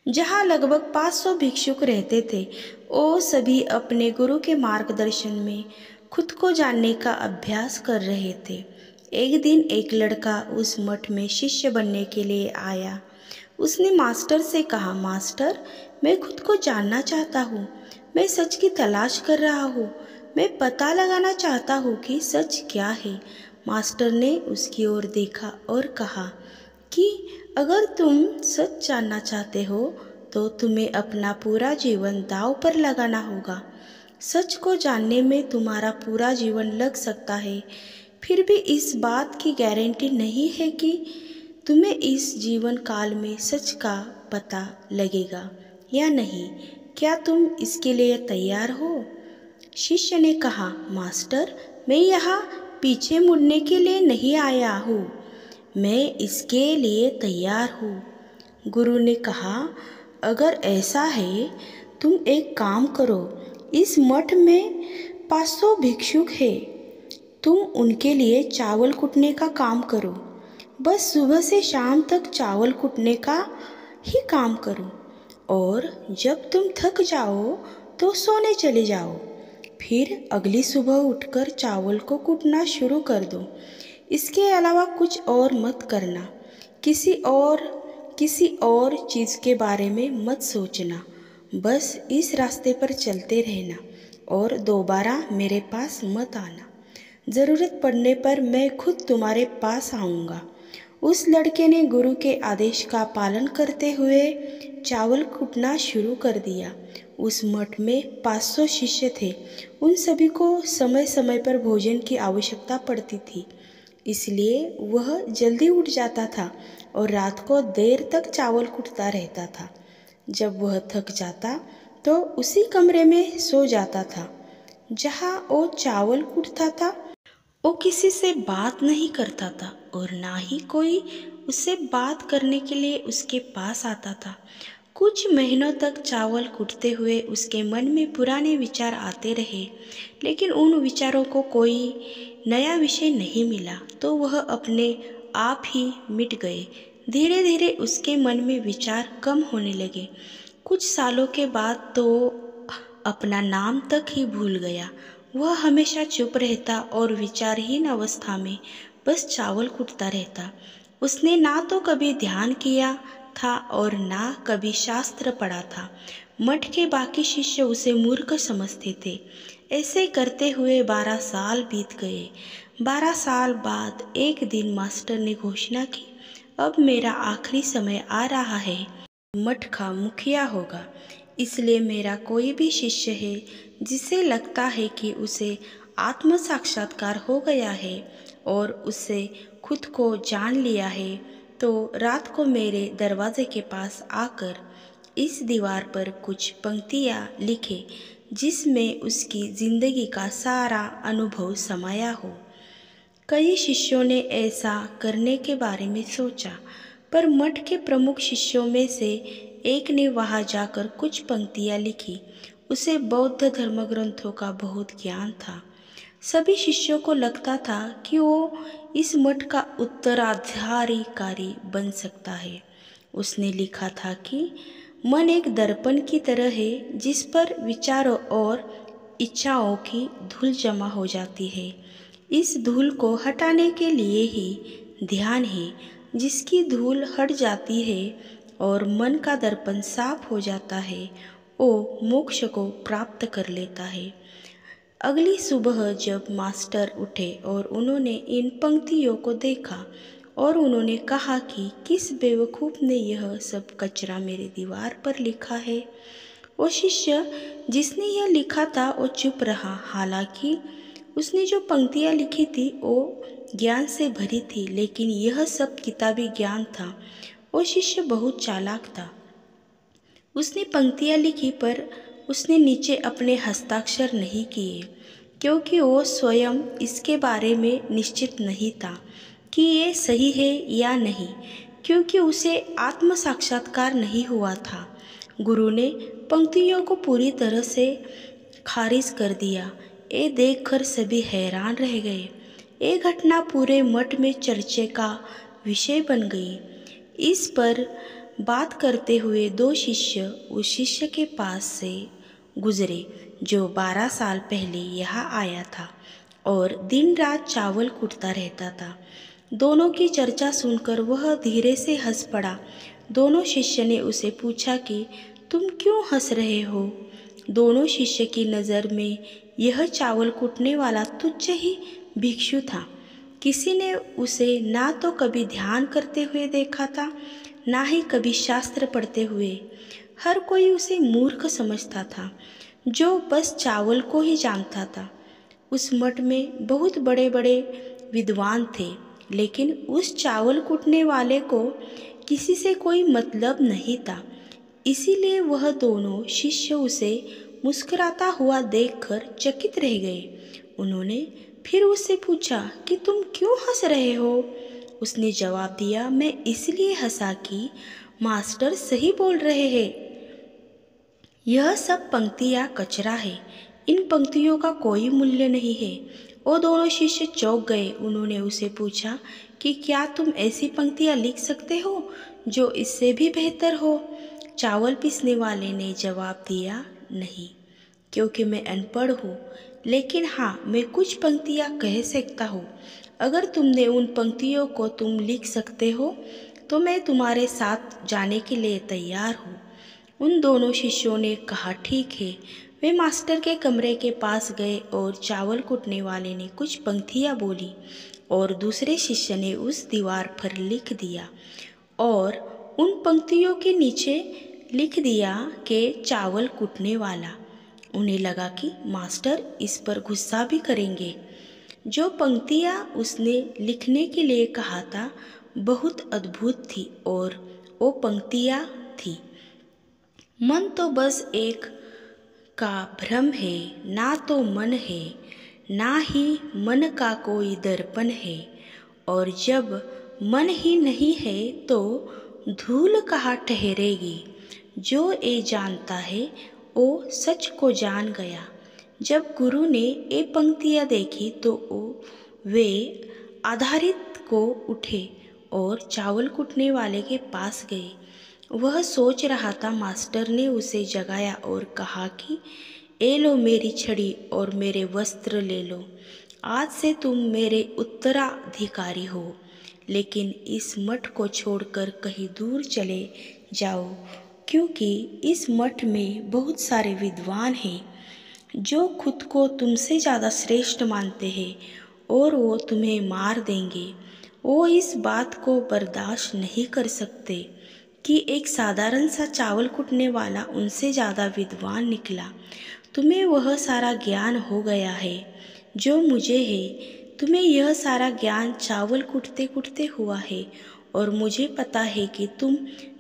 जहाँ लगभग 500 भिक्षुक रहते थे। वो सभी अपने गुरु के मार्गदर्शन में खुद को जानने का अभ्यास कर रहे थे। एक दिन एक लड़का उस मठ में शिष्य बनने के लिए आया। उसने मास्टर से कहा, मास्टर, मैं खुद को जानना चाहता हूँ। मैं सच की तलाश कर रहा हूँ। मैं पता लगाना चाहता हूँ कि सच क्या है। मास्टर ने उसकी ओर देखा और कहा कि अगर तुम सच जानना चाहते हो तो तुम्हें अपना पूरा जीवन दांव पर लगाना होगा। सच को जानने में तुम्हारा पूरा जीवन लग सकता है, फिर भी इस बात की गारंटी नहीं है कि तुम्हें इस जीवन काल में सच का पता लगेगा या नहीं। क्या तुम इसके लिए तैयार हो? शिष्य ने कहा, मास्टर, मैं यहाँ पीछे मुड़ने के लिए नहीं आया हूँ। मैं इसके लिए तैयार हूँ। गुरु ने कहा, अगर ऐसा है, तुम एक काम करो। इस मठ में 500 भिक्षुक हैं। तुम उनके लिए चावल कूटने का काम करो। बस सुबह से शाम तक चावल कूटने का ही काम करो, और जब तुम थक जाओ तो सोने चले जाओ। फिर अगली सुबह उठकर चावल को कूटना शुरू कर दो। इसके अलावा कुछ और मत करना। किसी और चीज़ के बारे में मत सोचना। बस इस रास्ते पर चलते रहना और दोबारा मेरे पास मत आना। ज़रूरत पड़ने पर मैं खुद तुम्हारे पास आऊँगा। उस लड़के ने गुरु के आदेश का पालन करते हुए चावल कूटना शुरू कर दिया। उस मठ में 500 शिष्य थे। उन सभी को समय समय पर भोजन की आवश्यकता पड़ती थी, इसलिए वह जल्दी उठ जाता था और रात को देर तक चावल कूटता रहता था। जब वह थक जाता तो उसी कमरे में सो जाता था जहाँ वो चावल कूटता था। वो किसी से बात नहीं करता था और ना ही कोई उससे बात करने के लिए उसके पास आता था। कुछ महीनों तक चावल कूटते हुए उसके मन में पुराने विचार आते रहे, लेकिन उन विचारों को कोई नया विषय नहीं मिला, तो वह अपने आप ही मिट गए। धीरे धीरे उसके मन में विचार कम होने लगे। कुछ सालों के बाद तो अपना नाम तक ही भूल गया। वह हमेशा चुप रहता और विचारहीन अवस्था में बस चावल कूटता रहता। उसने ना तो कभी ध्यान किया था और ना कभी शास्त्र पढ़ा था। मठ के बाकी शिष्य उसे मूर्ख समझते थे। ऐसे करते हुए 12 साल बीत गए। 12 साल बाद एक दिन मास्टर ने घोषणा की, अब मेरा आखिरी समय आ रहा है। मठ का मुखिया होगा। इसलिए मेरा कोई भी शिष्य है जिसे लगता है कि उसे आत्म साक्षात्कार हो गया है और उससे खुद को जान लिया है, तो रात को मेरे दरवाजे के पास आकर इस दीवार पर कुछ पंक्तियाँ लिखे जिसमें उसकी ज़िंदगी का सारा अनुभव समाया हो। कई शिष्यों ने ऐसा करने के बारे में सोचा, पर मठ के प्रमुख शिष्यों में से एक ने वहां जाकर कुछ पंक्तियां लिखी। उसे बौद्ध धर्म ग्रंथों का बहुत ज्ञान था। सभी शिष्यों को लगता था कि वो इस मठ का उत्तराधिकारी बन सकता है। उसने लिखा था कि मन एक दर्पण की तरह है जिस पर विचारों और इच्छाओं की धूल जमा हो जाती है। इस धूल को हटाने के लिए ही ध्यान है। जिसकी धूल हट जाती है और मन का दर्पण साफ हो जाता है, वो मोक्ष को प्राप्त कर लेता है। अगली सुबह जब मास्टर उठे और उन्होंने इन पंक्तियों को देखा और उन्होंने कहा कि किस बेवकूफ़ ने यह सब कचरा मेरी दीवार पर लिखा है। वो शिष्य जिसने यह लिखा था वो चुप रहा। हालांकि उसने जो पंक्तियाँ लिखी थी वो ज्ञान से भरी थी, लेकिन यह सब किताबी ज्ञान था। वो शिष्य बहुत चालाक था। उसने पंक्तियाँ लिखी पर उसने नीचे अपने हस्ताक्षर नहीं किए, क्योंकि वो स्वयं इसके बारे में निश्चित नहीं था कि ये सही है या नहीं, क्योंकि उसे आत्म साक्षात्कार नहीं हुआ था। गुरु ने पंक्तियों को पूरी तरह से खारिज कर दिया। ये देखकर सभी हैरान रह गए। ये घटना पूरे मठ में चर्चे का विषय बन गई। इस पर बात करते हुए दो शिष्य उस शिष्य के पास से गुजरे जो 12 साल पहले यहाँ आया था और दिन रात चावल कूटता रहता था। दोनों की चर्चा सुनकर वह धीरे से हंस पड़ा। दोनों शिष्य ने उसे पूछा कि तुम क्यों हंस रहे हो? दोनों शिष्य की नज़र में यह चावल कूटने वाला तुच्छ ही भिक्षु था। किसी ने उसे ना तो कभी ध्यान करते हुए देखा था, ना ही कभी शास्त्र पढ़ते हुए। हर कोई उसे मूर्ख समझता था जो बस चावल को ही जानता था। उस मठ में बहुत बड़े बड़े विद्वान थे, लेकिन उस चावल कूटने वाले को किसी से कोई मतलब नहीं था। इसीलिए वह दोनों शिष्य उसे मुस्कुराता हुआ देखकर चकित रह गए। उन्होंने फिर उससे पूछा कि तुम क्यों हंस रहे हो? उसने जवाब दिया, मैं इसलिए हंसा कि मास्टर सही बोल रहे हैं। यह सब पंक्तियाँ कचरा है, इन पंक्तियों का कोई मूल्य नहीं है। वो दोनों शिष्य चौंक गए। उन्होंने उसे पूछा कि क्या तुम ऐसी पंक्तियाँ लिख सकते हो जो इससे भी बेहतर हो? चावल पीसने वाले ने जवाब दिया, नहीं, क्योंकि मैं अनपढ़ हूँ, लेकिन हाँ, मैं कुछ पंक्तियाँ कह सकता हूँ। अगर तुमने उन पंक्तियों को तुम लिख सकते हो तो मैं तुम्हारे साथ जाने के लिए तैयार हूँ। उन दोनों शिष्यों ने कहा, ठीक है। वे मास्टर के कमरे के पास गए और चावल कूटने वाले ने कुछ पंक्तियाँ बोली और दूसरे शिष्य ने उस दीवार पर लिख दिया और उन पंक्तियों के नीचे लिख दिया कि चावल कूटने वाला। उन्हें लगा कि मास्टर इस पर गुस्सा भी करेंगे। जो पंक्तियाँ उसने लिखने के लिए कहा था बहुत अद्भुत थी और वो पंक्तियाँ थी, मन तो बस एक का भ्रम है, ना तो मन है, ना ही मन का कोई दर्पण है, और जब मन ही नहीं है तो धूल कहाँ ठहरेगी। जो ये जानता है वो सच को जान गया। जब गुरु ने ये पंक्तियाँ देखी तो वे आधारित को उठे और चावल कूटने वाले के पास गए। वह सोच रहा था। मास्टर ने उसे जगाया और कहा कि ए लो मेरी छड़ी और मेरे वस्त्र ले लो। आज से तुम मेरे उत्तराधिकारी हो, लेकिन इस मठ को छोड़कर कहीं दूर चले जाओ, क्योंकि इस मठ में बहुत सारे विद्वान हैं जो खुद को तुमसे ज़्यादा श्रेष्ठ मानते हैं और वो तुम्हें मार देंगे। वो इस बात को बर्दाश्त नहीं कर सकते कि एक साधारण सा चावल कूटने वाला उनसे ज़्यादा विद्वान निकला। तुम्हें वह सारा ज्ञान हो गया है जो मुझे है। तुम्हें यह सारा ज्ञान चावल कूटते कूटते हुआ है और मुझे पता है कि तुम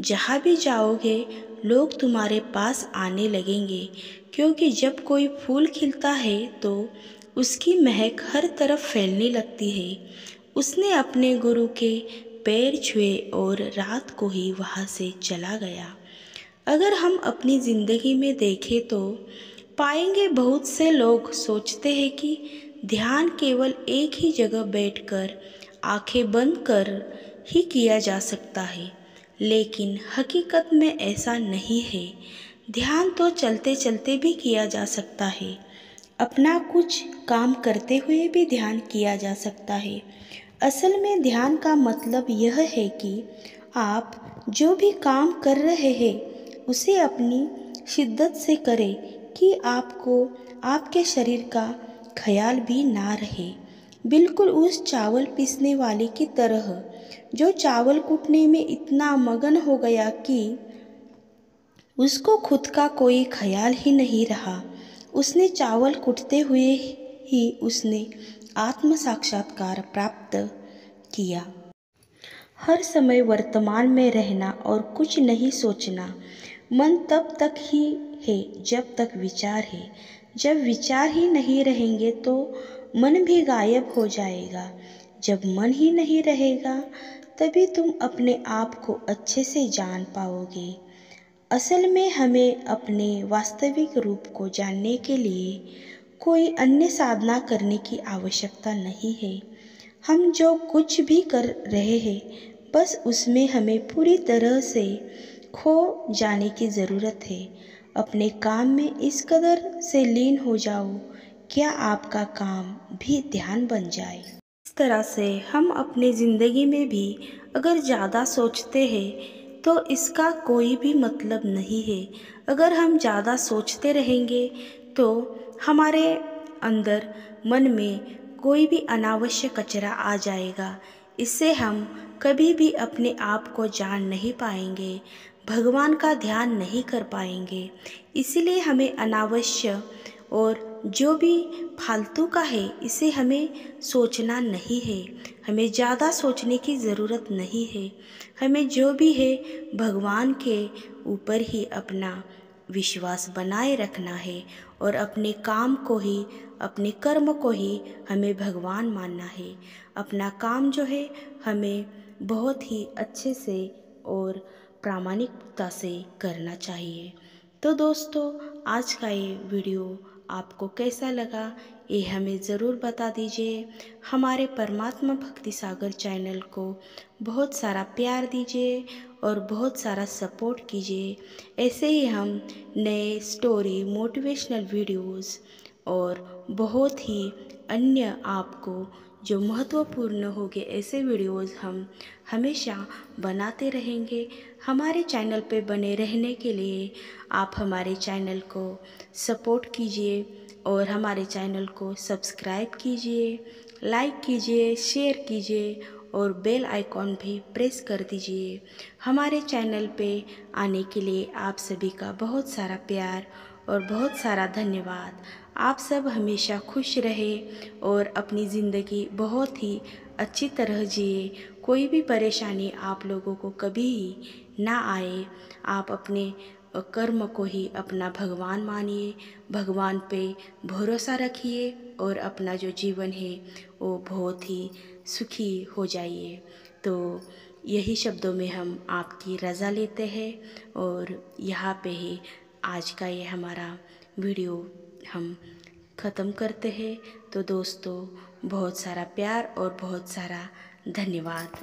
जहाँ भी जाओगे लोग तुम्हारे पास आने लगेंगे, क्योंकि जब कोई फूल खिलता है तो उसकी महक हर तरफ फैलने लगती है। उसने अपने गुरु के पैर छुए और रात को ही वहाँ से चला गया। अगर हम अपनी ज़िंदगी में देखें तो पाएंगे बहुत से लोग सोचते हैं कि ध्यान केवल एक ही जगह बैठकर आंखें बंद कर ही किया जा सकता है, लेकिन हकीकत में ऐसा नहीं है। ध्यान तो चलते चलते भी किया जा सकता है। अपना कुछ काम करते हुए भी ध्यान किया जा सकता है। असल में ध्यान का मतलब यह है कि आप जो भी काम कर रहे हैं उसे अपनी शिद्दत से करें कि आपको आपके शरीर का ख्याल भी ना रहे। बिल्कुल उस चावल पीसने वाले की तरह जो चावल कूटने में इतना मगन हो गया कि उसको खुद का कोई ख्याल ही नहीं रहा। उसने चावल कूटते हुए ही उसने आत्म साक्षात्कार प्राप्त किया। हर समय वर्तमान में रहना और कुछ नहीं सोचना। मन तब तक ही है जब तक विचार है। जब विचार ही नहीं रहेंगे तो मन भी गायब हो जाएगा। जब मन ही नहीं रहेगा तभी तुम अपने आप को अच्छे से जान पाओगे। असल में हमें अपने वास्तविक रूप को जानने के लिए कोई अन्य साधना करने की आवश्यकता नहीं है। हम जो कुछ भी कर रहे हैं बस उसमें हमें पूरी तरह से खो जाने की ज़रूरत है। अपने काम में इस कदर से लीन हो जाओ, क्या आपका काम भी ध्यान बन जाए। इस तरह से हम अपनी ज़िंदगी में भी अगर ज़्यादा सोचते हैं तो इसका कोई भी मतलब नहीं है। अगर हम ज़्यादा सोचते रहेंगे तो हमारे अंदर मन में कोई भी अनावश्यक कचरा आ जाएगा। इससे हम कभी भी अपने आप को जान नहीं पाएंगे, भगवान का ध्यान नहीं कर पाएंगे। इसीलिए हमें अनावश्यक और जो भी फालतू का है इसे हमें सोचना नहीं है। हमें ज़्यादा सोचने की ज़रूरत नहीं है। हमें जो भी है भगवान के ऊपर ही अपना विश्वास बनाए रखना है और अपने काम को ही, अपने कर्म को ही हमें भगवान मानना है। अपना काम जो है हमें बहुत ही अच्छे से और प्रामाणिकता से करना चाहिए। तो दोस्तों, आज का ये वीडियो आपको कैसा लगा ये हमें ज़रूर बता दीजिए। हमारे परमात्मा भक्ति सागर चैनल को बहुत सारा प्यार दीजिए और बहुत सारा सपोर्ट कीजिए। ऐसे ही हम नए स्टोरी, मोटिवेशनल वीडियोस और बहुत ही अन्य आपको जो महत्वपूर्ण होंगे ऐसे वीडियोस हम हमेशा बनाते रहेंगे। हमारे चैनल पे बने रहने के लिए आप हमारे चैनल को सपोर्ट कीजिए और हमारे चैनल को सब्सक्राइब कीजिए, लाइक कीजिए, शेयर कीजिए और बेल आइकॉन भी प्रेस कर दीजिए। हमारे चैनल पे आने के लिए आप सभी का बहुत सारा प्यार और बहुत सारा धन्यवाद। आप सब हमेशा खुश रहे और अपनी ज़िंदगी बहुत ही अच्छी तरह जिए। कोई भी परेशानी आप लोगों को कभी ना आए। आप अपने कर्म को ही अपना भगवान मानिए, भगवान पे भरोसा रखिए और अपना जो जीवन है वो बहुत ही सुखी हो जाइए। तो यही शब्दों में हम आपकी रज़ा लेते हैं और यहाँ पे ही आज का ये हमारा वीडियो हम ख़त्म करते हैं। तो दोस्तों, बहुत सारा प्यार और बहुत सारा धन्यवाद।